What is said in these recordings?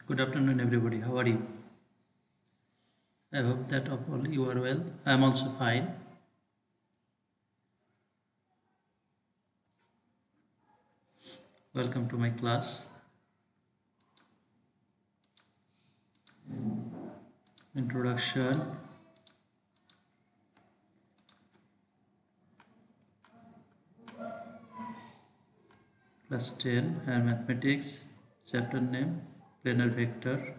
Good afternoon, everybody. How are you? I hope that of all you are well. I am also fine. Welcome to my class. Introduction. Class 10 and Mathematics. Chapter name Planar Vector.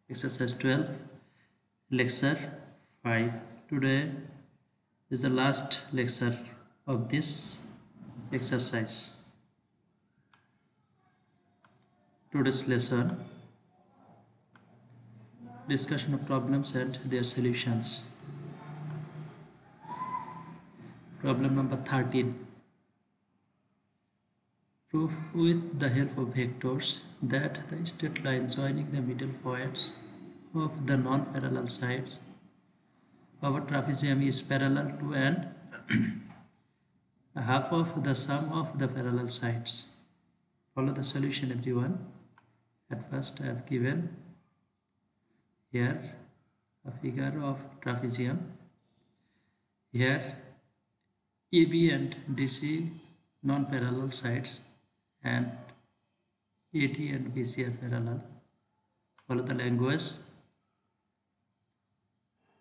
Exercise 12. Lecture 5. Today is the last lecture of this exercise. Today's lesson, discussion of problems and their solutions. Problem number 13. Prove with the help of vectors that the straight line joining the middle points of the non-parallel sides of a trapezium is parallel to and half of the sum of the parallel sides. Follow the solution, everyone. At first, I have given here a figure of trapezium. Here, AB and DC non-parallel sides and AD and BC are parallel. Follow the language.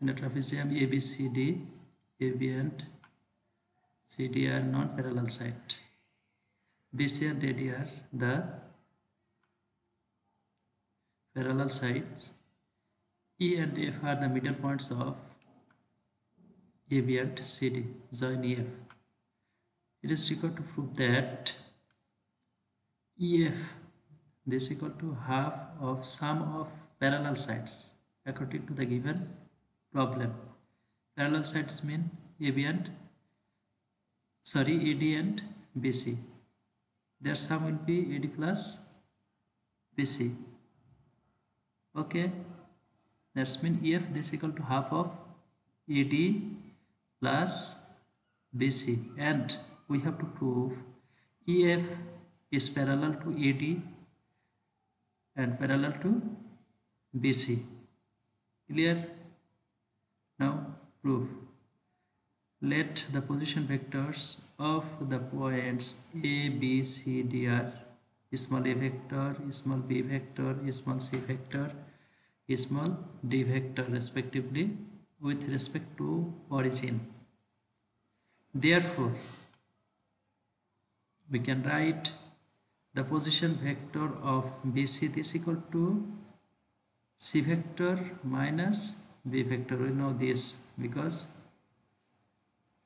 In a trapezium ABCD, AB and CD are non-parallel side. BC and AD are the parallel sides. E and F are the middle points of AB and CD. Join EF. It is required to prove that EF this equal to half of sum of parallel sides according to the given problem. Parallel sides mean AD and BC. Their sum will be AD plus BC. Okay, that's mean EF this equal to half of AD plus BC, and we have to prove EF is parallel to AD and parallel to BC. Clear? Now prove. Let the position vectors of the points A, B, C, D are small a vector, small b vector, small c vector, small d vector respectively with respect to origin. Therefore, we can write the position vector of BC this equal to C vector minus B vector. We know this because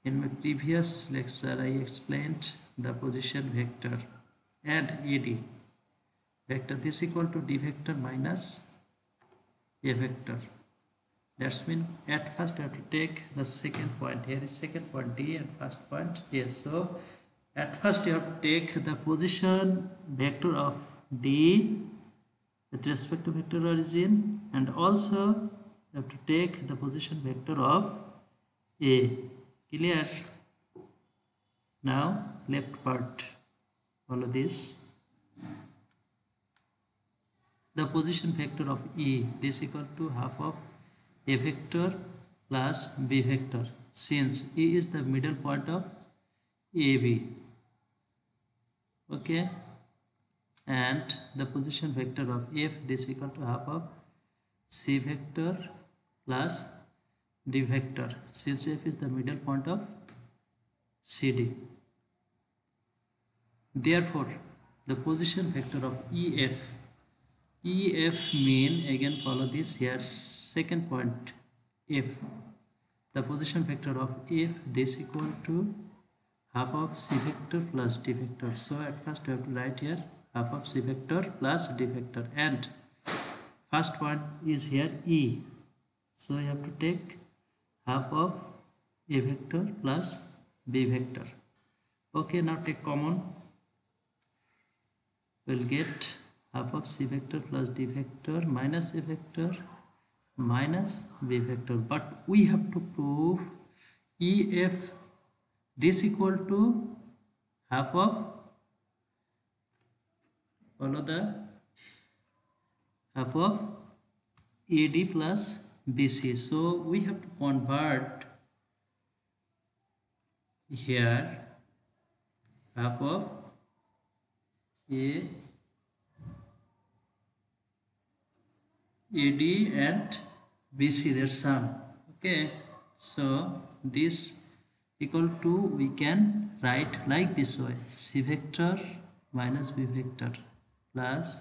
in my previous lecture I explained the position vector and AD vector this equal to D vector minus A vector. That's mean at first I have to take the second point. Here is second point D and first point A. So at first you have to take the position vector of D with respect to vector origin, and also you have to take the position vector of A. Clear? Now left part, follow this. The position vector of E this equal to half of A vector plus B vector, since E is the middle point of AB. Okay, and the position vector of F this equal to half of C vector plus D vector, since F is the middle point of CD. Therefore, the position vector of EF mean, again follow this here, second point F. The position vector of F this equal to half of C vector plus D vector. So at first we have to write here half of C vector plus D vector, and first point is here E. So you have to take half of A vector plus B vector. Okay, now take common. We'll get half of C vector plus D vector minus A vector minus B vector. But we have to prove EF this equal to half of, follow the half of AD plus BC. So we have to convert here half of AD and BC, their sum. Okay, so this equal to, we can write like this way: C vector minus B vector plus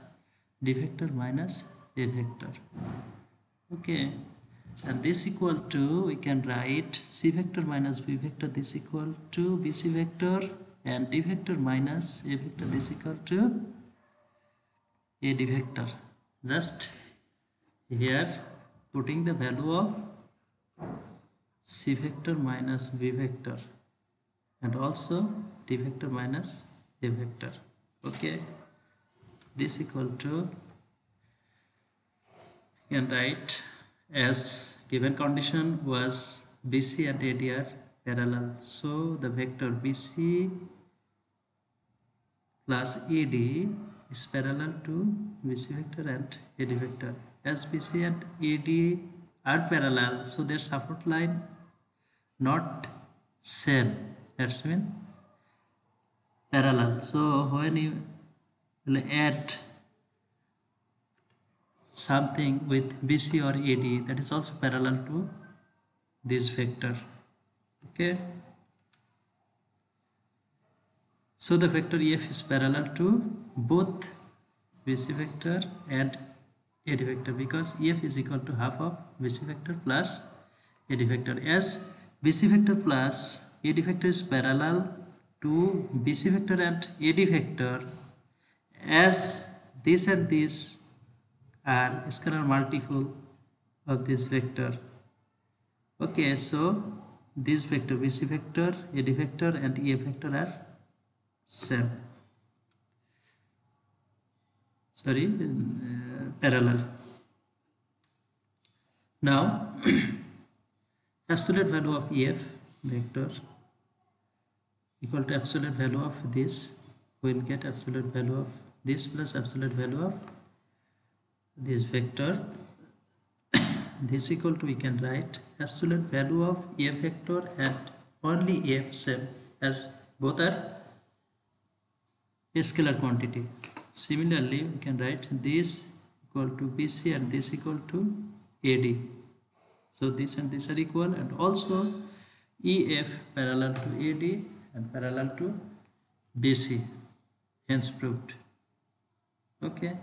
D vector minus A vector. Okay, and this equal to, we can write C vector minus B vector, this equal to BC vector, and D vector minus A vector, this equal to AD vector. Just here putting the value of C vector minus B vector and also D vector minus A vector. Okay, this equal to, you can write as given condition was BC and AD are parallel. So the vector BC plus AD is parallel to BC vector and AD vector. As BC and AD are parallel, so their support line not same, that's mean parallel. So when you will add something with BC or AD, that is also parallel to this vector. Okay, so the vector EF is parallel to both BC vector and AD vector, because EF is equal to half of BC vector plus AD vector. As BC vector plus AD vector is parallel to BC vector and AD vector, as this and this are scalar multiple of this vector. Okay, so this vector BC vector, AD vector and EF vector are same, parallel. Now absolute value of EF vector equal to absolute value of this, we will get absolute value of this plus absolute value of this vector. This equal to, we can write absolute value of EF vector and only EF same, as both are a scalar quantity. Similarly, we can write this equal to BC and this equal to AD. So this and this are equal, and also EF parallel to AD and parallel to BC, hence proved. Okay,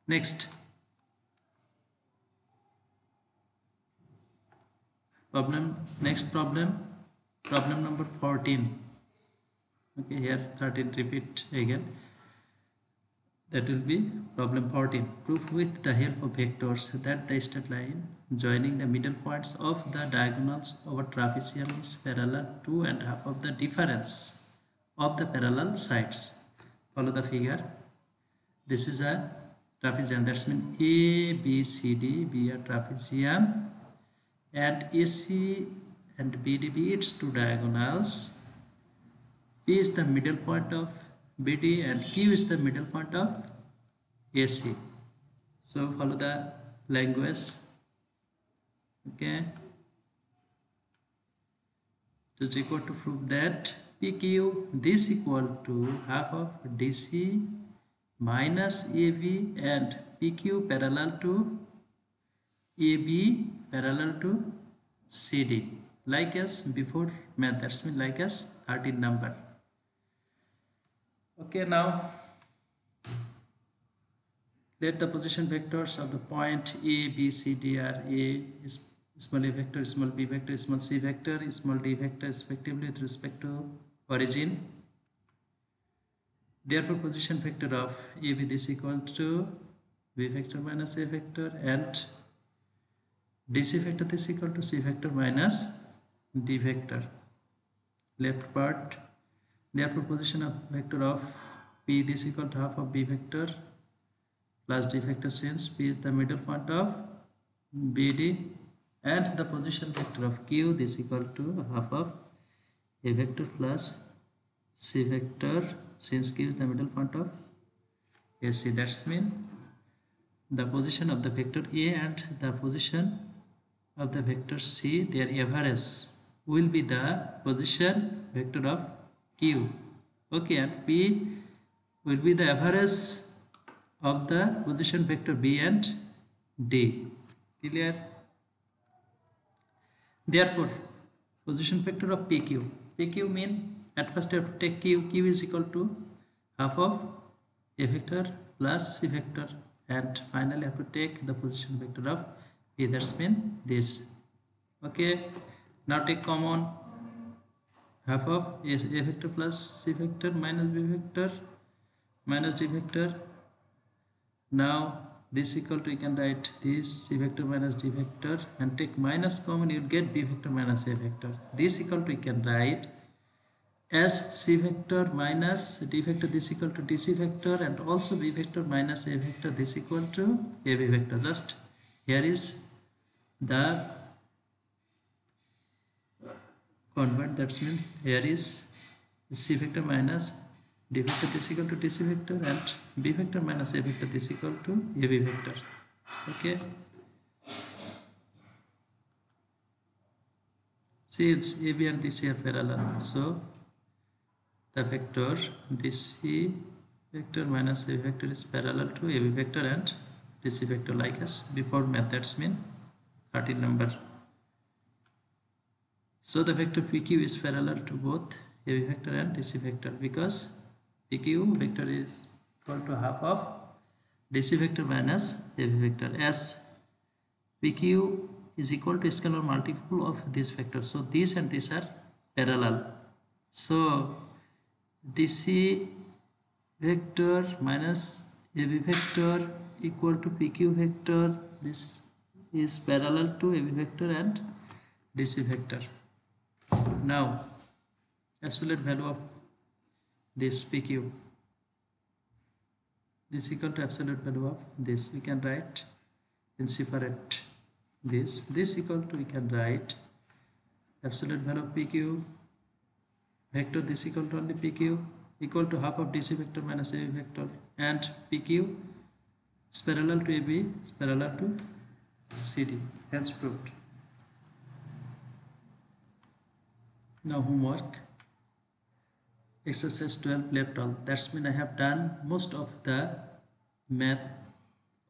next problem, problem number 14. Okay, here 13 repeat again. That will be problem 14. Prove with the help of vectors that the straight line joining the middle points of the diagonals of a trapezium is parallel to and half of the difference of the parallel sides. Follow the figure. This is a trapezium, that's mean A, B, C, D be a trapezium, and AC and BD be its two diagonals. P is the middle point of BD and Q is the middle point of AC. So follow the language. Okay, it is equal to prove that PQ this equal to half of DC minus AB and PQ parallel to AB parallel to CD, like as before math, that's mean like as 13 number. Okay, now let the position vectors of the point A, B, C, D are A is small a vector, small b vector, small c vector, small d vector respectively with respect to origin. Therefore, position vector of AB this equal to B vector minus A vector, and DC vector this equal to C vector minus D vector. Left part. Therefore, position of vector of P this equal to half of B vector plus D vector, since P is the middle point of BD, and the position vector of Q this equal to half of A vector plus C vector, since Q is the middle point of AC. That's mean the position of the vector A and the position of the vector C, their average will be the position vector of Q. Okay, and P will be the average of the position vector B and D. Clear? Therefore, position vector of PQ. PQ mean at first you have to take Q. Q is equal to half of A vector plus C vector, and finally have to take the position vector of P. That's mean this. Okay. Now take common half of A vector plus C vector minus B vector minus D vector. Now this equal to, you can write this C vector minus D vector and take minus common, you will get B vector minus A vector. This equal to, you can write as C vector minus D vector, this equal to DC vector, and also B vector minus A vector, this equal to AB vector. Just here is the convert, that means here is C vector minus D vector, this equal to DC vector, and B vector minus A vector, this equal to AB vector. Okay. See, it's AB and DC are parallel, so the vector DC vector minus A vector is parallel to AB vector and DC vector, like as before methods mean 13 number. So the vector PQ is parallel to both AB vector and DC vector, because PQ vector is equal to half of DC vector minus AB vector, as PQ is equal to scalar multiple of this vector. So these and these are parallel. So DC vector minus AB vector equal to PQ vector. This is parallel to AB vector and DC vector. Now absolute value of this PQ, this equal to absolute value of this, we can write in separate this equal to, we can write absolute value of PQ vector, this equal to only PQ, equal to half of DC vector minus AB vector, and PQ is parallel to AB, is parallel to CD. Hence proved. Now homework. Exercise 12 left all. That's mean I have done most of the math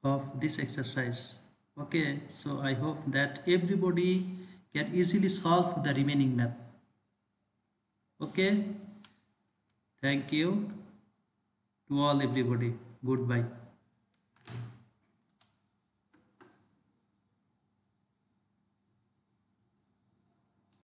of this exercise. Okay, so I hope that everybody can easily solve the remaining math. Okay, thank you to all everybody. Goodbye.